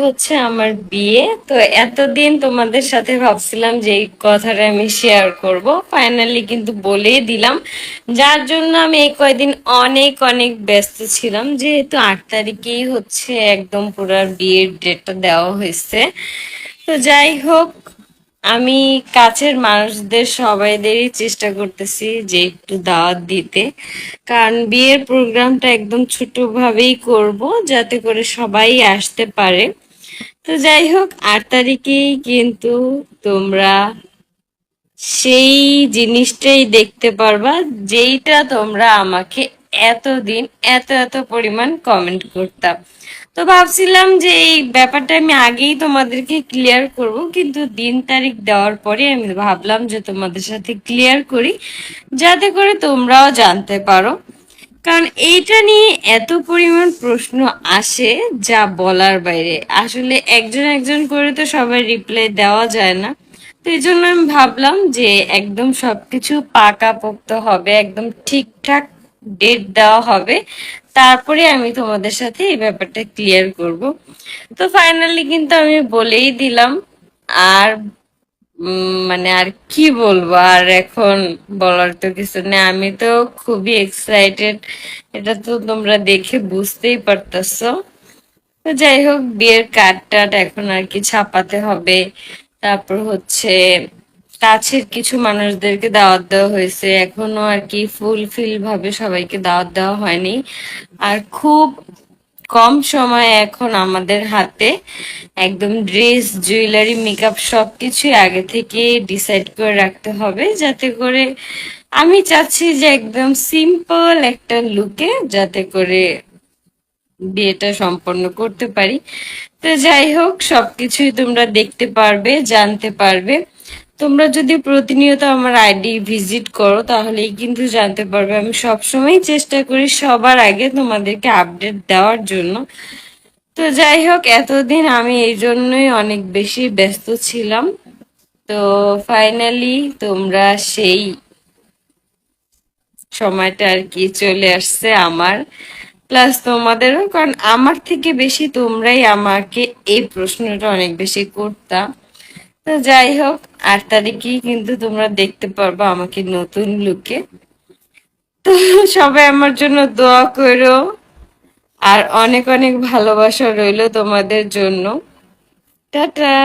হচ্ছে আমার বিয়ে। তো এতদিন তোমাদের সাথে ভাবছিলাম যে এই কথাটা আমি শেয়ার করব, ফাইনালি কিন্তু বলেই দিলাম। যার জন্য আমি এই কয়দিন অনেক অনেক ব্যস্ত ছিলাম, যেহেতু 8 তারিখেই হচ্ছে একদম পুরো বিয়ের ডেটটা দেওয়া হয়েছে। তো যাই হোক, আমি কাছের মানুষদের সবাইদেরই চেষ্টা করতেছি যে একটু দাওয়াত দিতে, কারণ বিয়ের প্রোগ্রামটা একদম ছোটভাবেই করব, যাতে করে সবাই আসতে পারে। তো যাই হোক, 8 তারিখেই কিন্তু তোমরা সেই জিনিসটাই দেখতে পারবা, যেইটা তোমরা আমাকে এতদিন এত এত পরিমাণ কমেন্ট করতাম। তো ভাবছিলাম যে এই ব্যাপারটা আমি আগেই তোমাদেরকে ক্লিয়ার করব, কিন্তু দিন তারিখ দেওয়ার পরে আমি ভাবলাম যে তোমাদের সাথে ক্লিয়ার করি, যাতে করে তোমরাও জানতে পারো। কারণ এইটা নিয়ে এত পরিমাণ প্রশ্ন আসে যা বলার বাইরে। আসলে একজন একজন করে তো সবাই রিপ্লাই দেওয়া যায় না। তো এই জন্য আমি ভাবলাম যে একদম সবকিছু পাকাপোক্ত হবে, একদম ঠিকঠাক ডেট দেওয়া হবে, তারপরে আমি তোমাদের সাথে এই ব্যাপারটা ক্লিয়ার করব। তো ফাইনালি কিন্তু আমি বলেই দিলাম। আর মানে আর কি বলবো, আর এখন বলার তো কিছু নেই। আমি তো খুবই এক্সাইটেড, এটা তো তোমরা দেখে বুঝতেই পারতেছো। তো যাই হোক, বিয়ের কার্ড টার্ড এখন আর কি ছাপাতে হবে। তারপর হচ্ছে কাছের কিছু মানুষদেরকে দাওয়াত দেওয়া হয়েছে, এখনো আর কি ফুলফিল ভাবে সবাইকে দাওয়াত দেওয়া হয়নি। আর খুব কম সময় এখন আমাদের হাতে, একদম ড্রেস, জুয়েলারি, মেকআপ সবকিছুই আগে থেকে ডিসাইড করে রাখতে হবে, যাতে করে আমি চাচ্ছি যে একদম সিম্পল একটা লুকে যাতে করে বিয়েটা সম্পন্ন করতে পারি। তো যাই হোক, সবকিছুই তোমরা দেখতে পারবে, জানতে পারবে। তোমরা যদি প্রতিনিয়ত আমার আইডি ভিজিট করো তাহলেই কিন্তু জানতে পারবে। আমি সবসময় চেষ্টা করি সবার আগে তোমাদেরকে আপডেট দেওয়ার জন্য। তো যাই হোক, এতদিন আমি এই জন্যই অনেক বেশি ব্যস্ত ছিলাম। তো ফাইনালি তোমরা সেই সময়টা আর কি চলে আসছে আমার, প্লাস তোমাদেরও, কারণ আমার থেকে বেশি তোমরাই আমাকে এই প্রশ্নটা অনেক বেশি করতা। তো যাই হোক, 8 তারিখেই কিন্তু তোমরা দেখতে পারবা আমাকে নতুন লুকে। তো সবাই আমার জন্য দোয়া করো, আর অনেক অনেক ভালোবাসা রইলো তোমাদের জন্য। টাটা।